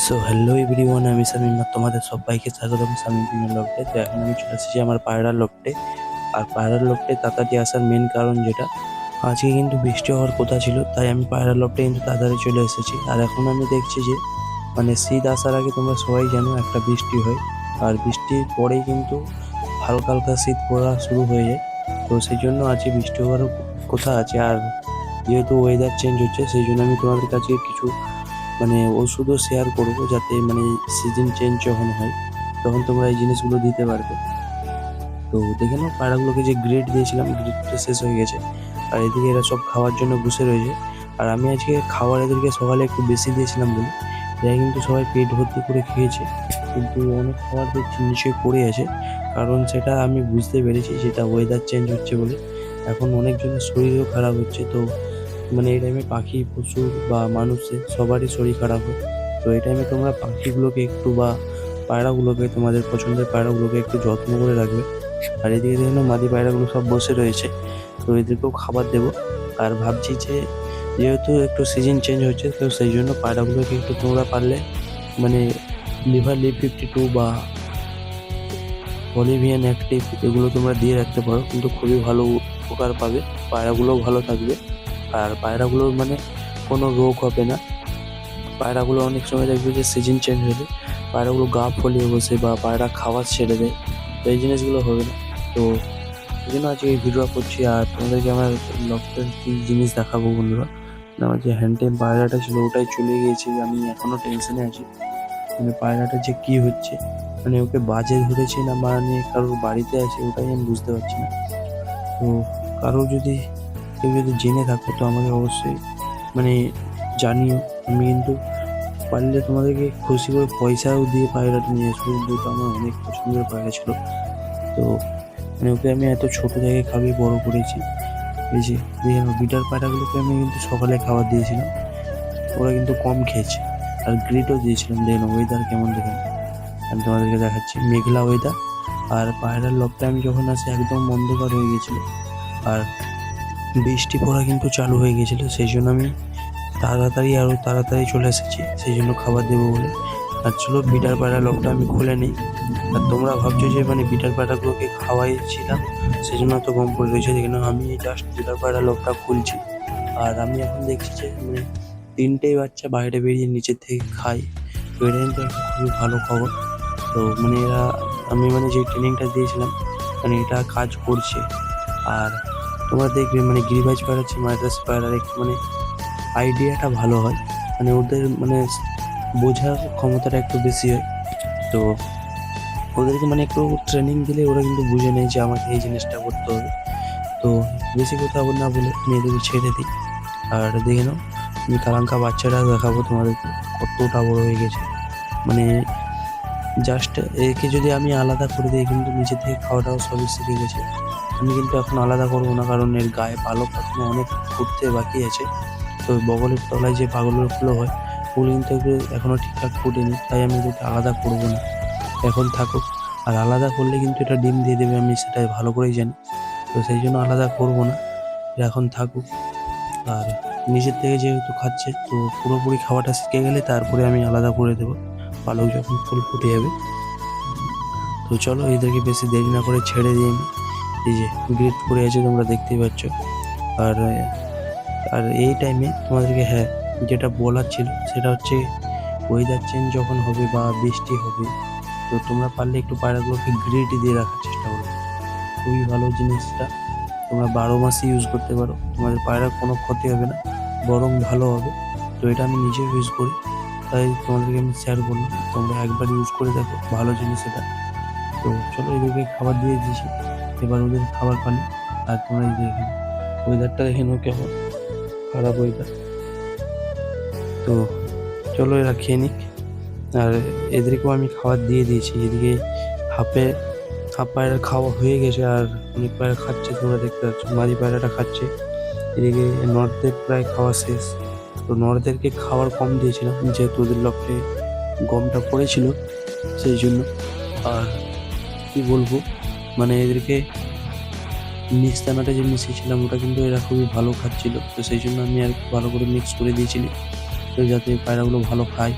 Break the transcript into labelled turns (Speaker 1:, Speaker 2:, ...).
Speaker 1: So hello everyone, আমি শামীম আর তোমাদের সবাইকে স্বাগতম শামীম প্রিমিয়ার লফটে। তো এখন আমি চলে এসেছি আমার পায়রার লফটে। আর পায়রার লফটে তাড়াতাড়ি আসার মেন কারণ যেটা, আজকে কিন্তু বৃষ্টি হওয়ার কথা ছিল, তাই আমি পায়রার লফটে কিন্তু তাড়াতাড়ি চলে এসেছি। আর এখন আমি দেখছি যে মানে শীত আসার আগে তোমরা সবাই জানো একটা বৃষ্টি হয়, আর বৃষ্টির পরেই কিন্তু হালকা হালকা শীত পড়া শুরু হয়ে যায়। তো সেই জন্য আজকে বৃষ্টি হওয়ারও কথা আছে। আর যেহেতু ওয়েদার চেঞ্জ হচ্ছে, সেই জন্য আমি তোমাদের কাছে কিছু ওষুধও শেয়ার করবো, যাতে সিজন চেঞ্জ যখন হয় তখন তোমরা এই জিনিসগুলো দিতে পারবে। তো দেখে নাও, পায়রাগুলোকে যে গ্রেড দিয়েছিলাম, গ্রেডটা শেষ হয়ে গেছে। আর এদিকে এরা সব খাওয়ার জন্য বসে রয়েছে। আর আমি আজকে খাবার এদেরকে সকালে একটু বেশি দিয়েছিলাম বলে এরা কিন্তু সবাই পেট ভর্তি করে খেয়েছে। কিন্তু অনেক খাবার দেখছি নিচে পড়ে আছে, কারণ সেটা আমি বুঝতে পেরেছি যেটা ওয়েদার চেঞ্জ হচ্ছে বলে এখন অনেকজনের শরীরও খারাপ হচ্ছে। তো এই টাইমে পাখি, পশু বা মানুষের সবারই শরীর খারাপ হয়। তো এই টাইমে তোমরা পাখিগুলোকে একটু বা পায়রাগুলোকে, তোমাদের পছন্দের পায়রাগুলোকে একটু যত্ন করে রাখবে। আর এদিকে দেখুন মাদি পায়রাগুলো সব বসে রয়েছে, তো এদেরকেও খাবার দেবো। আর ভাবছি যে যেহেতু একটু সিজন চেঞ্জ হচ্ছে, তো সেই জন্য পায়রাগুলোকে একটু তোমরা পারলে মানে লিভার লিভ 52 বা বলিভিয়ান অ্যাক্টিভ এগুলো তোমরা দিয়ে রাখতে পারো, কিন্তু খুবই ভালো উপকার পাবে, পায়রাগুলোও ভালো থাকবে। আর পায়রাগুলোর কোনো রোগ হবে না। পায়রাগুলো অনেক সময় দেখবে যে সিজন চেঞ্জ হলে পায়রাগুলো গা ফলিয়ে বসে বা পায়রা খাবার ছেড়ে দেয়, তো এই জিনিসগুলো হবে না। তো এই জন্য আজকে এই ভিডিও করছি। আর তোমাদেরকে আমার লফটের কি জিনিস দেখাবো বন্ধুরা, আমার যে হ্যান্ডটেম পায়রাটা ছিল ওটাই চলে গিয়েছে। আমি এখনো টেনশনে আছি, পায়রাটা যে কি হচ্ছে, ওকে বাজে ধরেছে না কারোর বাড়িতে আছে, ওটাই আমি বুঝতে পারছি না। তো কেউ যদি জেনে থাকো তো আমাকে অবশ্যই মানে জানিও। আমি কিন্তু পারলে তোমাদেরকে খুশি করে পয়সাও দিয়ে পায়রাটা নিয়ে আসবো, কিন্তু আমার অনেক পছন্দের পায়রা ছিল। তো ওকে আমি এত ছোট থেকে খাইয়ে বড় করেছি। এই যে বিটার পায়রাগুলোকে আমি কিন্তু সকালে খাবার দিয়েছিলাম, ওরা কিন্তু কম খেয়েছে। আর গ্রিটও দিয়েছিলাম। দেখুন ওয়েদার কেমন, দেখেন আমি তোমাদেরকে দেখাচ্ছি, মেঘলা ওয়েদার। আর পায়রার লবটা আমি যখন আসি একদম অন্ধকার হয়ে গেছিলো, আর বৃষ্টি পড়া কিন্তু চালু হয়ে গেছিলো। সেই জন্য আমি আরও তাড়াতাড়ি চলে এসেছি, সেই জন্য খাবার দেবো বলে। আর চলো বিটার পায়রা লকটা আমি খুলে নিই। আর তোমরা ভাবছো যে বিটার পায়রাগুলোকে খাওয়াইছিলাম সেই জন্য এত কম পড়ে রয়েছে, দেখে নাও আমি জাস্ট বিটার পায়রা লকটা খুলছি। আর আমি এখন দেখছি যে তিনটেই বাচ্চা বাইরে বেরিয়ে নিচের থেকে খায়। তো এটা কিন্তু একটা খুবই ভালো খবর। তো এরা আমি যে ট্রেনিংটা দিয়েছিলাম এটা কাজ করছে। আর তোমরা দেখবে গিরিবাজ পায়রা চেয়ে মাদ্রাস পায়রার একটু আইডিয়াটা ভালো হয়, ওদের বোঝার ক্ষমতাটা একটু বেশি হয়। তো ওদেরকে একটু ট্রেনিং দিলে ওরা কিন্তু বুঝে নেয় যে আমাকে এই জিনিসটা করতে হবে। তো বেশি কথা না বলে আমি এদেরকে ছেড়ে দিই। আর দেখে নাও, আমি কালাঙ্কা বাচ্চাটা দেখাবো তোমাদেরকে কতটা বড় হয়ে গেছে। জাস্ট একে যদি আমি আলাদা করে দিই, কিন্তু নিচে থেকে খাওয়াটাও সবই শিখে গেছে। আমি কিন্তু এখন আলাদা করবো না, কারণ এর গায়ে পালক এখনো অনেক ফুটতে বাকি আছে। তো বগলের তলায় যে পাগলগুলো হয় ওগুলো কিন্তু এখনো ঠিকঠাক ফুটেনি, তাই আমি এদেরকে আলাদা করবো না, এখন থাকুক। আর আলাদা করলে কিন্তু এটা ডিম দিয়ে দেবে, আমি সেটাই ভালো করেই জানি। তো সেই জন্য আলাদা করবো না, এটা এখন থাকুক। আর নিজের থেকে যেহেতু খাচ্ছে, তো পুরোপুরি খাওয়াটা শিখে গেলে তারপরে আমি আলাদা করে দেবো, পালক যখন ফুল ফুটে যাবে। তো চলো এদেরকে বেশি দেরি না করে ছেড়ে দিয়ে আমি, এই যে গ্রিট করে আছে তোমরা দেখতেই পাচ্ছ। আর আর এই টাইমে তোমাদেরকে যেটা বলার ছিল সেটা হচ্ছে, ওয়েদার চেঞ্জ যখন হবে বা বৃষ্টি হবে, তো তোমরা পারলে একটু পায়রাগুলোকে গ্রিট দিয়ে রাখার চেষ্টা করো। খুবই ভালো জিনিসটা, তোমরা 12 মাসই ইউজ করতে পারো, তোমাদের পায়রার কোনো ক্ষতি হবে না, বরং ভালো হবে। তো এটা আমি নিজেও ইউজ করি, তাই তোমাদেরকে আমি শেয়ার করলাম। তোমরা একবার ইউজ করে দেখো, ভালো জিনিস এটা। তো চলো এদেরকে খাবার দিয়ে দিয়েছি, এবার ওদের খাবার পানি। আর তোমরা এই দেখে ওয়েদারটা দেখে নাও কেমন খারাপ ওয়েদার। তো চলো এরা খেয়ে নিক। আর এদেরকেও আমি খাবার দিয়ে দিয়েছি। এদিকে হাফ পায়রা খাওয়া হয়ে গেছে, আর অনেক পায়রা খাচ্ছে, তোমরা দেখতে পাচ্ছ মাঝি পায়রাটা খাচ্ছে। এদিকে নর্থদের প্রায় খাওয়া শেষ। তো নর্থদেরকে খাবার কম দিয়েছিলাম, যেহেতু ওদের লক্ষ্যে গমটা পড়েছিল সেই জন্য। আর কি বলবো, এদেরকে মিক্সদানাটা যে মিশিয়েছিলাম ওটা কিন্তু এরা খুবই ভালো খাচ্ছিল, তো সেই জন্য আমি আর ভালো করে মিক্স করে দিয়েছিলাম, তো যাতে পায়রাগুলো ভালো খায়।